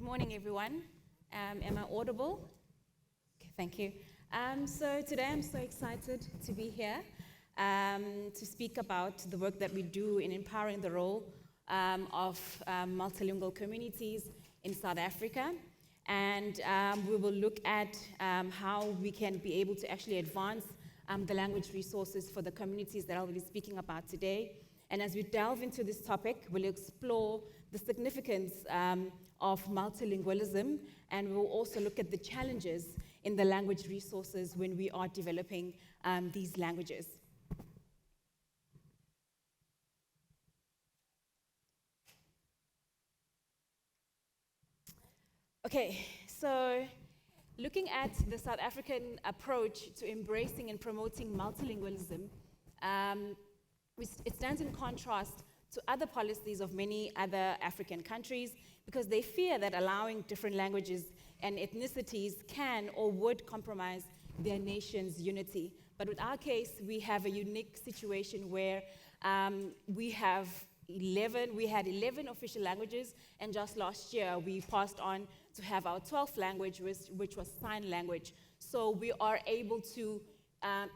morning, everyone. Am I audible? Okay, thank you. So today I'm so excited to be here to speak about the work that we do in empowering the role of multilingual communities in South Africa. And we will look at how we can be able to actually advance the language resources for the communities that I'll be speaking about today. And as we delve into this topic, we'll explore the significance of multilingualism, and we'll also look at the challenges in the language resources when we are developing these languages. Okay, so looking at the South African approach to embracing and promoting multilingualism, it stands in contrast to other policies of many other African countries because they fear that allowing different languages and ethnicities can or would compromise their nation's unity. But with our case, we have a unique situation where we had 11 official languages, and just last year we passed on to have our 12th language, which was sign language. So we are able to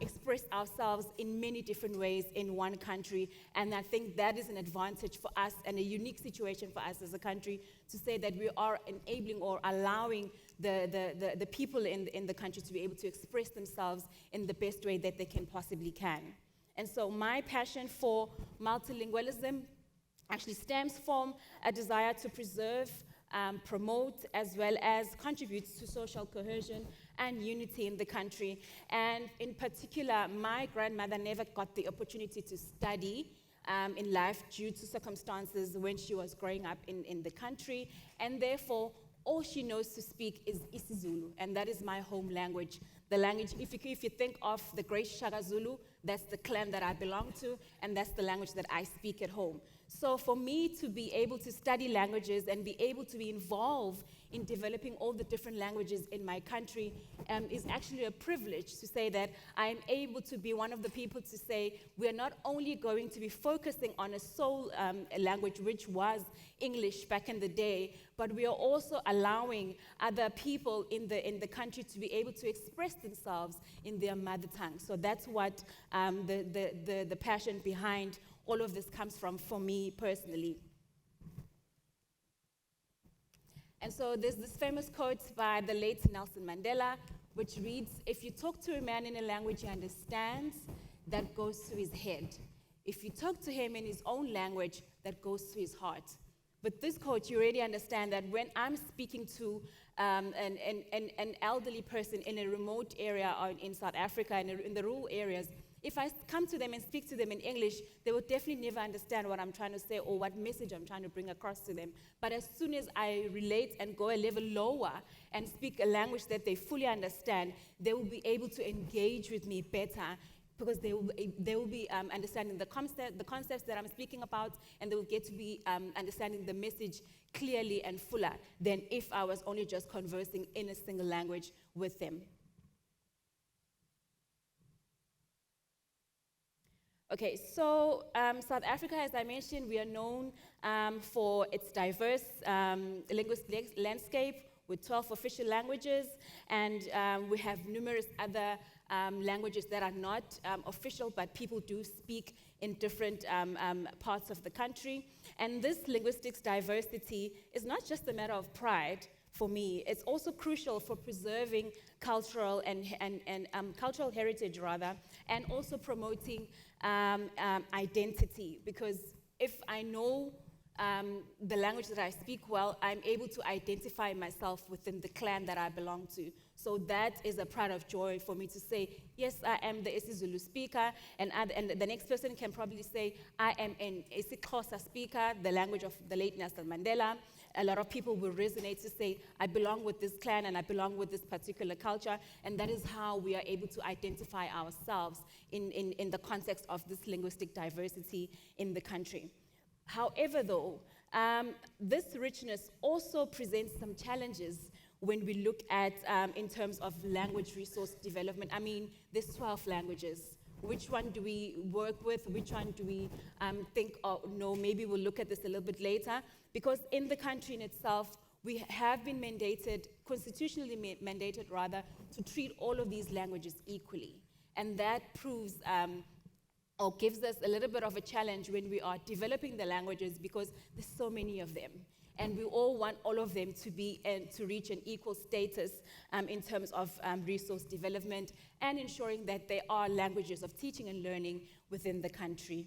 express ourselves in many different ways in one country, and I think that is an advantage for us and a unique situation for us as a country to say that we are enabling or allowing the people in the country to be able to express themselves in the best way that they can possibly can. And so my passion for multilingualism actually stems from a desire to preserve, promote, as well as contribute to social cohesion and unity in the country. And in particular, my grandmother never got the opportunity to study in life due to circumstances when she was growing up in the country, and therefore all she knows to speak is isiZulu, and that is my home language. The language, if you think of the Great Shaka Zulu, that's the clan that I belong to, and that's the language that I speak at home. So for me to be able to study languages and be able to be involved in developing all the different languages in my country is actually a privilege to say that I am able to be one of the people to say we are not only going to be focusing on a sole language, which was English back in the day, but we are also allowing other people in the country to be able to express themselves in their mother tongue. So that's what the passion behind all of this comes from for me personally. And so there's this famous quote by the late Nelson Mandela, which reads, "If you talk to a man in a language he understands, that goes to his head. If you talk to him in his own language, that goes to his heart." With this quote, you already understand that when I'm speaking to an elderly person in a remote area or in South Africa, in the rural areas, if I come to them and speak to them in English, they will definitely never understand what I'm trying to say or what message I'm trying to bring across to them. But as soon as I relate and go a level lower and speak a language that they fully understand, they will be able to engage with me better because they will be understanding the concepts that I'm speaking about, and they will get to be understanding the message clearly and fuller than if I was only just conversing in a single language with them. Okay, so South Africa, as I mentioned, we are known for its diverse linguistic landscape with 12 official languages, and we have numerous other languages that are not official, but people do speak in different parts of the country. And this linguistics diversity is not just a matter of pride for me, it's also crucial for preserving cultural and cultural heritage rather, and also promoting identity, because if I know the language that I speak well, I'm able to identify myself within the clan that I belong to. So that is a pride of joy for me to say, yes, I am the isiZulu speaker, and the next person can probably say, I am an isiXhosa speaker, the language of the late Nelson Mandela. A lot of people will resonate to say, I belong with this clan and I belong with this particular culture, and that is how we are able to identify ourselves in the context of this linguistic diversity in the country. However, though, this richness also presents some challenges when we look at, in terms of language resource development. I mean, there's 12 languages. Which one do we work with? Which one do we think, oh, no, maybe we'll look at this a little bit later? Because in the country in itself, we have been mandated, constitutionally mandated rather, to treat all of these languages equally. And that proves or gives us a little bit of a challenge when we are developing the languages, because there's so many of them. And we all want all of them to be to reach an equal status in terms of resource development and ensuring that they are languages of teaching and learning within the country.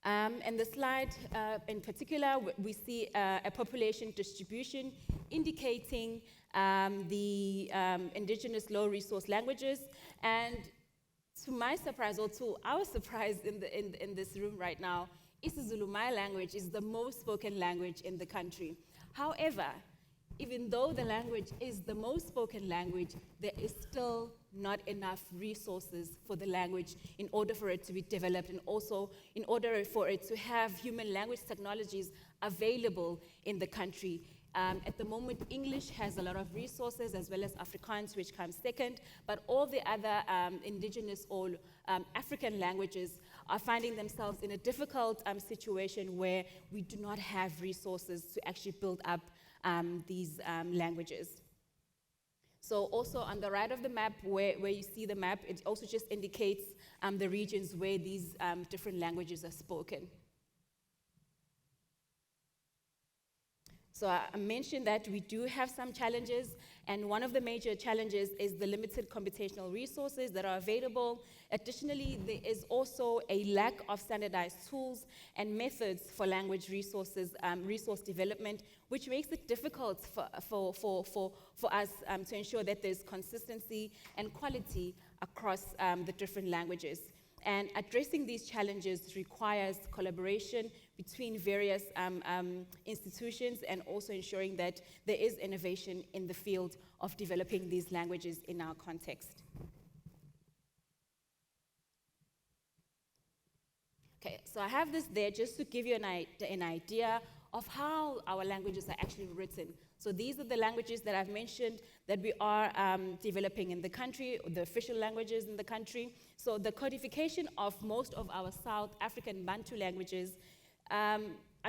And the slide in particular, we see a population distribution indicating the indigenous low resource languages. And to my surprise, or to our surprise in this room right now, isiZulu, my language, is the most spoken language in the country. However, even though the language is the most spoken language, there is still not enough resources for the language in order for it to be developed, and also in order for it to have human language technologies available in the country. At the moment, English has a lot of resources, as well as Afrikaans, which comes second, but all the other indigenous or African languages are finding themselves in a difficult situation where we do not have resources to actually build up these languages. So also on the right of the map, where you see the map, it also just indicates the regions where these different languages are spoken. So I mentioned that we do have some challenges, and one of the major challenges is the limited computational resources that are available. Additionally, there is also a lack of standardized tools and methods for language resources, resource development, which makes it difficult for us to ensure that there's consistency and quality across the different languages. And addressing these challenges requires collaboration between various institutions, and also ensuring that there is innovation in the field of developing these languages in our context. Okay, so I have this there just to give you an idea of how our languages are actually written. So these are the languages that I've mentioned that we are developing in the country, the official languages in the country. So the codification of most of our South African Bantu languages are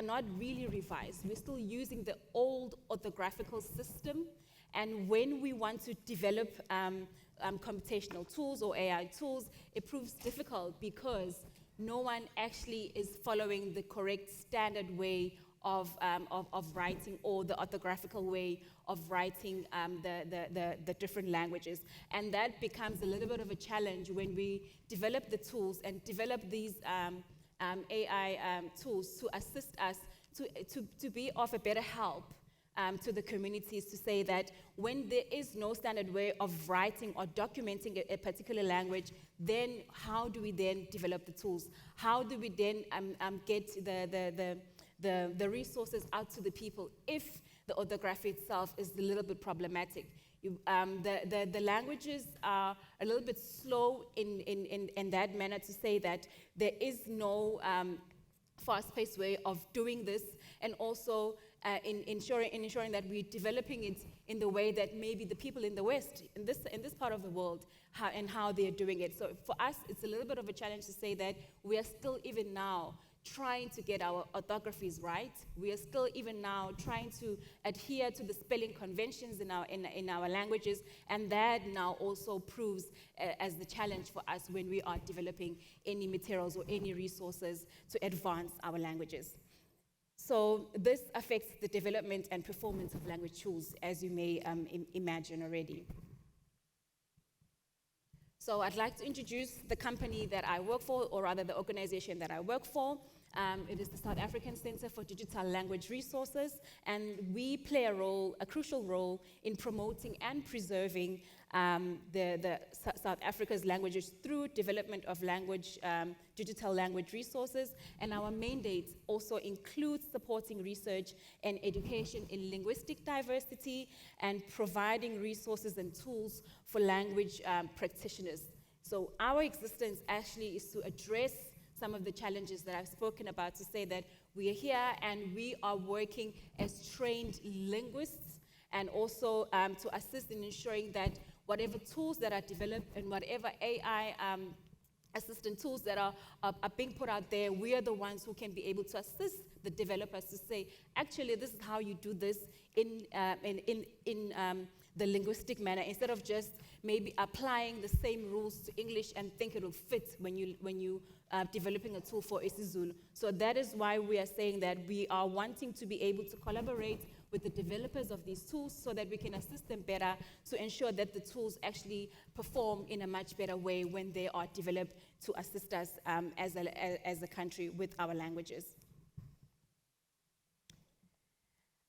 not really revised. We're still using the old orthographical system. And when we want to develop computational tools or AI tools, it proves difficult because no one actually is following the correct standard way of writing, or the orthographical way of writing the different languages. And that becomes a little bit of a challenge when we develop the tools and develop these AI tools to assist us to be of a better help to the communities, to say that when there is no standard way of writing or documenting a particular language, then how do we then develop the tools? How do we then get the resources out to the people if the orthography itself is a little bit problematic? The languages are a little bit slow in that manner, to say that there is no fast-paced way of doing this, and also in ensuring that we're developing it in the way that maybe the people in the West, in this part of the world, how they're doing it. So for us, it's a little bit of a challenge to say that we are still even now trying to get our orthographies right. We are still even now trying to adhere to the spelling conventions in our languages, and that now also proves as the challenge for us when we are developing any materials or any resources to advance our languages. So this affects the development and performance of language tools, as you may imagine already. So I'd like to introduce the company that I work for, or rather the organization that I work for. It is the South African Center for Digital Language Resources, and we play a crucial role in promoting and preserving South Africa's languages through development of digital language resources. And our mandate also includes supporting research and education in linguistic diversity and providing resources and tools for language practitioners. So our existence actually is to address some of the challenges that I've spoken about, to say that we are here and we are working as trained linguists, and also to assist in ensuring that whatever tools that are developed and whatever AI assistant tools that are being put out there, we are the ones who can be able to assist the developers to say, actually, this is how you do this in the linguistic manner, instead of just maybe applying the same rules to English and think it will fit when you are developing a tool for isiZulu. So that is why we are saying that we are wanting to be able to collaborate with the developers of these tools so that we can assist them better to ensure that the tools actually perform in a much better way when they are developed to assist us as a country with our languages.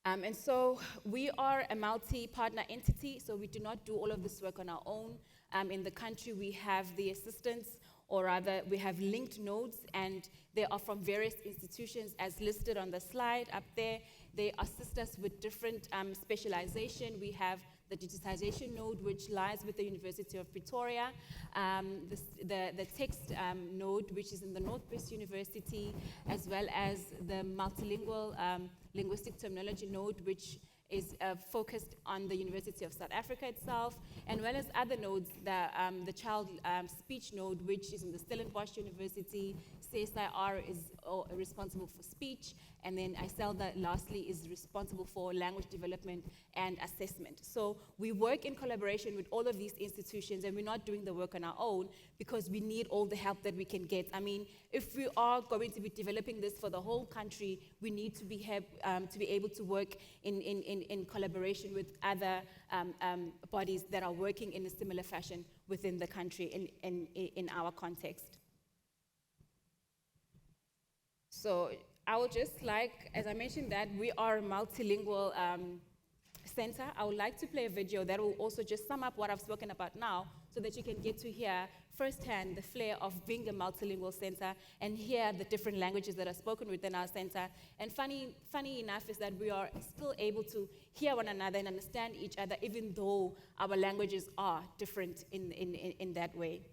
And so we are a multi-partner entity, so we do not do all of this work on our own. In the country, we have the assistance, or rather, we have linked nodes, and they are from various institutions as listed on the slide up there. They assist us with different specialization. We have the digitization node, which lies with the University of Pretoria, the text node, which is in the Northwest University, as well as the multilingual linguistic terminology node, which is focused on the University of South Africa itself, and well as other nodes, the child speech node, which is in the Stellenbosch University. SADiLaR is responsible for speech, and then isiZulu lastly is responsible for language development and assessment. So we work in collaboration with all of these institutions, and we're not doing the work on our own because we need all the help that we can get. I mean, if we are going to be developing this for the whole country, we need to be able to work in collaboration with other bodies that are working in a similar fashion within the country in our context. So I would just like, as I mentioned, that we are a multilingual center. I would like to play a video that will also just sum up what I've spoken about now, so that you can get to hear firsthand the flair of being a multilingual center and hear the different languages that are spoken within our center. And funny enough is that we are still able to hear one another and understand each other, even though our languages are different in that way.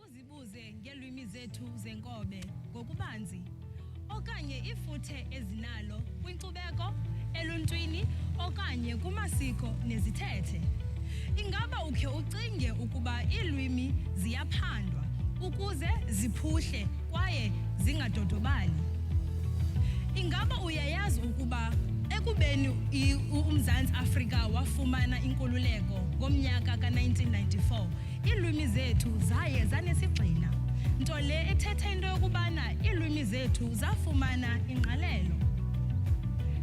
Uzibuze ngelwimi zethu zenkobe ngokubanzi okanye ifuthe ezinalo kwinkcubeko eluntwini okanye kumasiko nezithethe. Ingaba ukhe ucinge ukuba iilwimi ziyaphandwa ukuze ziphuhle kwaye zingadodobali? Ingaba uyayazi ukuba ekubeni uMzantsi Afrika wafumana inkululeko ngomnyaka ka-1994, iilwimi zethu zaye zanesigxina, nto le ethetha into yokubana iilwimi zethu zafumana ingqalelo.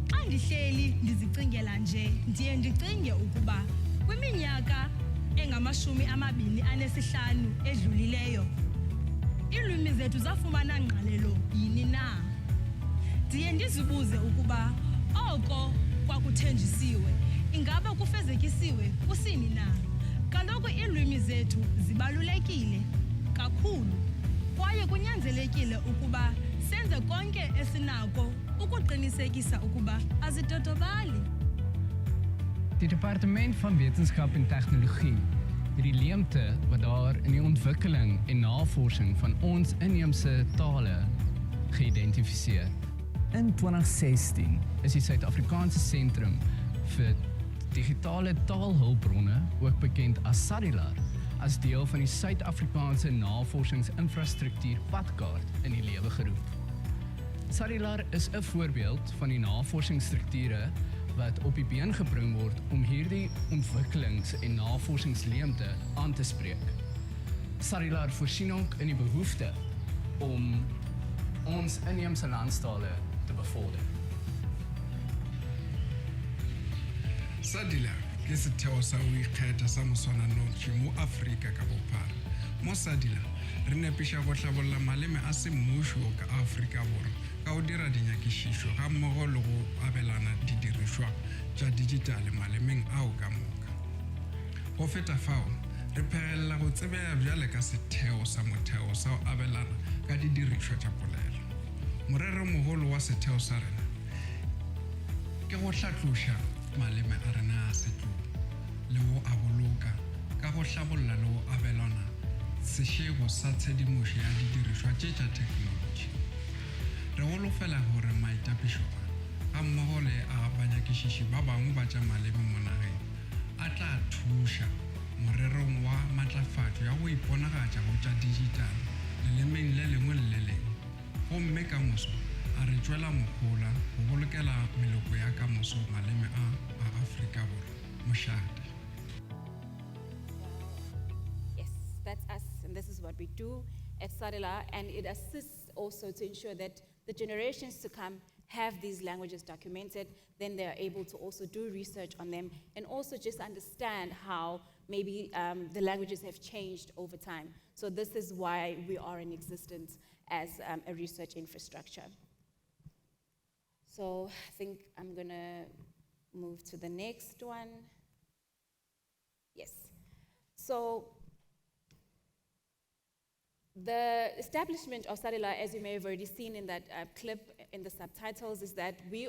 Xa ndihleli ndizicingela nje, ndiye ndicinge ukuba kwiminyaka engama-25 edlulileyo, iilwimi zethu zafumana ngqalelo yini na? Ndiye ndizibuze ukuba oko kwakuthenjisiwe ingaba kufezekisiwe kusini na? Kaloku iilwimi zethu zibalulekile kakhulu, kwaye kunyanzelekile ukuba senze konke esinako ukuqinisekisa ukuba azidodobali. Die Departement van Wetenskap en Tegnologie het die leemte wat daar in die ontwikkeling en navorsing van ons inheemse tale geïdentifiseer. In 2016 is die Suid-Afrikaanse Sentrum vir Digitale Taalhulpbronne, ook bekend as SADiLaR, as deel van die Suid-Afrikaanse navorsingsinfrastruktuur padkaart in die lewe geroep. SADiLaR is 'n voorbeeld van die navorsingsstrukture wat op die been gebring word om hierdie ontwikkelings- en navorsingsleemte aan te spreek. SADiLaR voorsien ook in die behoefte om ons inheemse landstale te bevorder. SADiLaR ke setheo sa ho ikgetha sa moswananoši mo Afrika ka bophara. Mo SADiLaR re nepiša go hlabolla maleme a semmušo ka Afrika Borwa ka go dira dinyakišišo ga mmogo le go abelana didirišwa tša digitale malemeng ao ka moka. Go feta fao, re phegelela go tsebega bjale ka setheo sa motheo sa go abelana ka didirišwa tša polelo. Morero mogolo wa setheo sa rena ke go hlatloša maleme a rena a setlo le go a boloka ka go hlabolla le go abelana sešego sa tshedimošo ya didirišwa tše tša technology. re holofela hore maitapišo a mmogo le a banyakišiši ba bangwe ba tša maleme mo nageng a tla thuša morerong wa matlafatšo ya go iponagatša go tša digital lelemeng le lengwe le le lengwe gomme ka moso a re tšwela mogola go bolokela meloko ya ka moso maleme a Afrika Borwa mošate. Yes, that's us, and this is what we do at SADiLaR, and it assists also to ensure that the generations to come have these languages documented, then they are able to also do research on them, and also just understand how maybe the languages have changed over time. So this is why we are in existence as a research infrastructure. So I think I'm gonna move to the next one. Yes. So the establishment of SADiLaR, as you may have already seen in that clip in the subtitles, is that we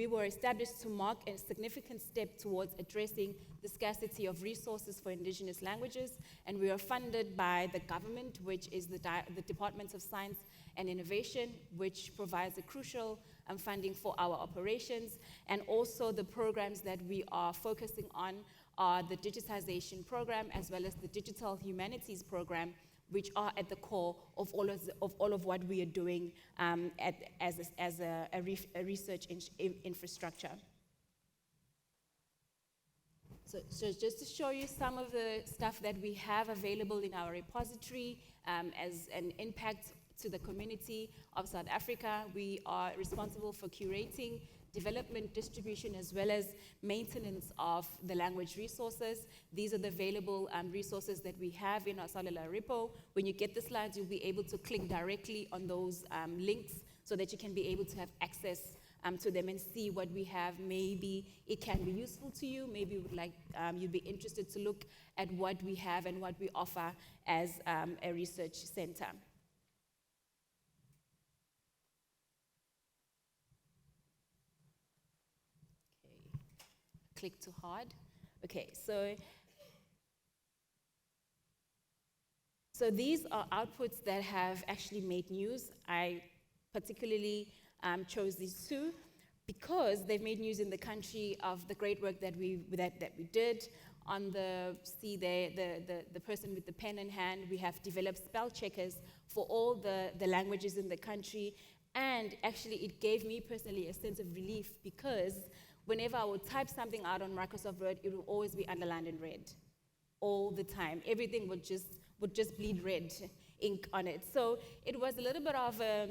were established to mark a significant step towards addressing the scarcity of resources for Indigenous languages, and we are funded by the government, which is the Department of Science and Innovation, which provides a crucial funding for our operations, and also the programs that we are focusing on are the digitization program as well as the digital humanities program, which are at the core of all of what we are doing as a research infrastructure. So just to show you some of the stuff that we have available in our repository as an impact to the community of South Africa, we are responsible for curating, development, distribution, as well as maintenance of the language resources. These are the available resources that we have in our SADiLaR repo. When you get the slides, you'll be able to click directly on those links so that you can be able to have access to them and see what we have. Maybe it can be useful to you. Maybe you'd be interested to look at what we have and what we offer as a research center. Click too hard. Okay, so these are outputs that have actually made news. I particularly chose these two because they've made news in the country of the great work that we did. On the person with the pen in hand, we have developed spell checkers for all the languages in the country, and actually it gave me personally a sense of relief because whenever I would type something out on Microsoft Word, it would always be underlined in red, all the time. Everything would just bleed red ink on it. So it was a little bit of a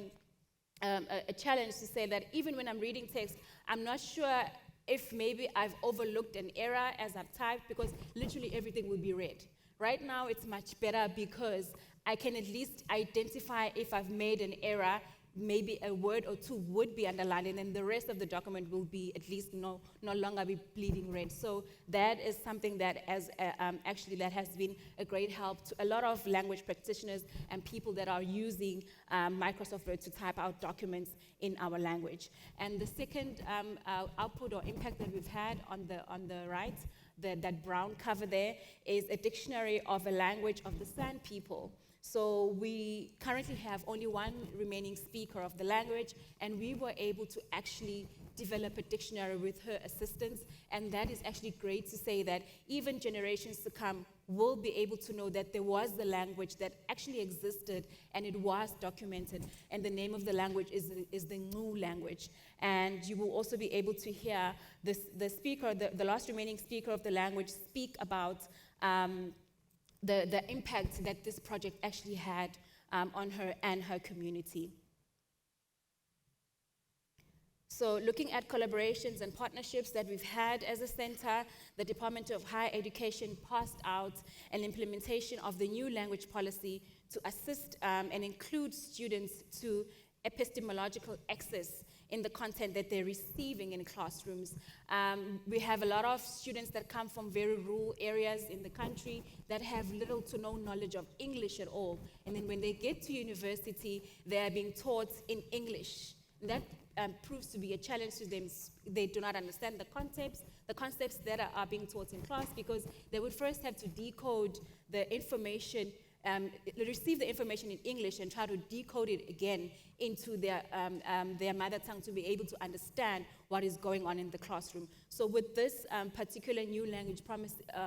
challenge to say that even when I'm reading text, I'm not sure if maybe I've overlooked an error as I've typed, because literally everything will be red. Right now, it's much better because I can at least identify if I've made an error. Maybe a word or two would be underlined, and then the rest of the document will be at least no longer be bleeding red. So that is something that actually that has been a great help to a lot of language practitioners and people that are using Microsoft Word to type out documents in our language. And the second output or impact that we've had on the right, that brown cover there, is a dictionary of a language of the San people. So we currently have only one remaining speaker of the language, and we were able to actually develop a dictionary with her assistance, and that is actually great to say that even generations to come will be able to know that there was the language that actually existed and it was documented, and the name of the language is the Ngu language. And you will also be able to hear the speaker, the last remaining speaker of the language, speak about the impact that this project actually had on her and her community. So looking at collaborations and partnerships that we've had as a center, the Department of Higher Education passed out an implementation of the new language policy to assist and include students to epistemological access in the content that they're receiving in classrooms. We have a lot of students that come from very rural areas in the country that have little to no knowledge of English at all. And then when they get to university, they are being taught in English. And that proves to be a challenge to them. They do not understand the concepts that are being taught in class, because they would first have to decode the information receive the information in English and try to decode it again into their mother tongue to be able to understand what is going on in the classroom. So with this particular new language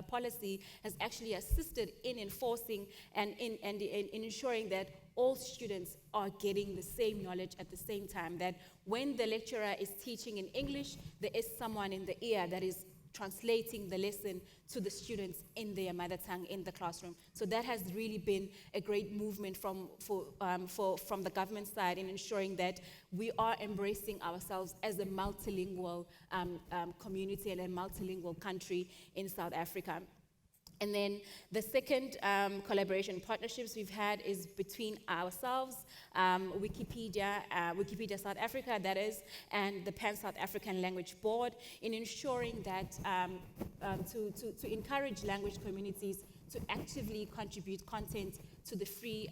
policy has actually assisted in enforcing and in ensuring that all students are getting the same knowledge at the same time, that when the lecturer is teaching in English, there is someone in the ear that is translating the lesson to the students in their mother tongue in the classroom. So that has really been a great movement from the government side in ensuring that we are embracing ourselves as a multilingual community and a multilingual country in South Africa. And then the second collaboration partnerships we've had is between ourselves, Wikipedia South Africa, that is, and the Pan-South African Language Board, in ensuring that to encourage language communities to actively contribute content to the free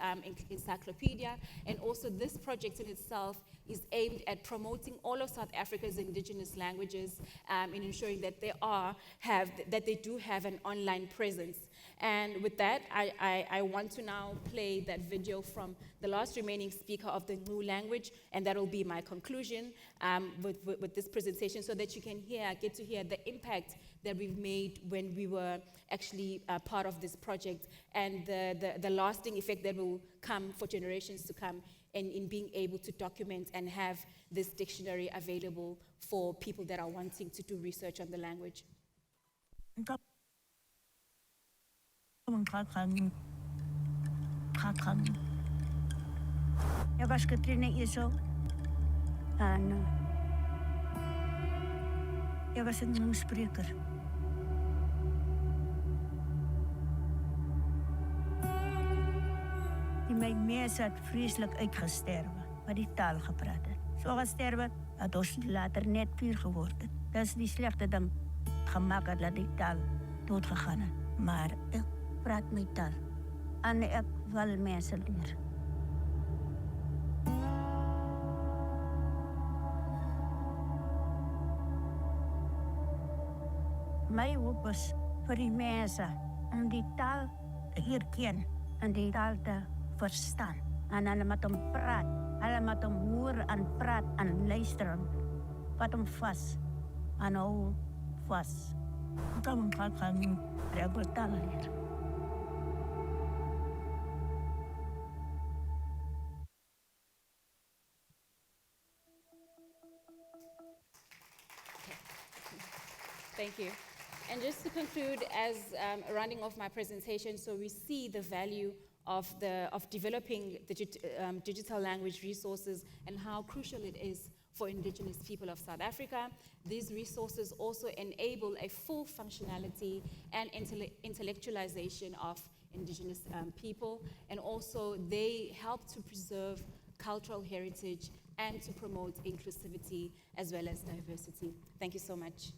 encyclopedia. And also this project in itself is aimed at promoting all of South Africa's indigenous languages in ensuring that they do have an online presence. And with that, I want to now play that video from the last remaining speaker of the new language, and that will be my conclusion with this presentation, so that you can get to hear the impact that we've made when we were actually part of this project, and the lasting effect that will come for generations to come in being able to document and have this dictionary available for people that are wanting to do research on the language. Eu acho que treino isso. Não. Eu was een spreker. Mijn mensen had vreselijk uitgesterven, maar die taal gepraat had. Zo gesterven had ons later net puur geworden. Dat is die slechte ding gemaakt had dat die taal doodgegaan is. Maar ik praat mijn taal. En ik wil mensen leren. Mijn hoop is voor die mensen om die taal te herkennen en die taal te verstaan. En hulle met hom praat, hulle met hom hoor en praat en luisteren. Vat hom vast en hou vast. Dan gaan we regel taal leren. Thank you. And just to conclude, as a rounding off my presentation, so we see the value of developing digital language resources and how crucial it is for Indigenous people of South Africa. These resources also enable a full functionality and intellectualization of Indigenous people, and also they help to preserve cultural heritage and to promote inclusivity as well as diversity. Thank you so much.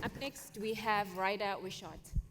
Up next, we have Rooweither Mabuya.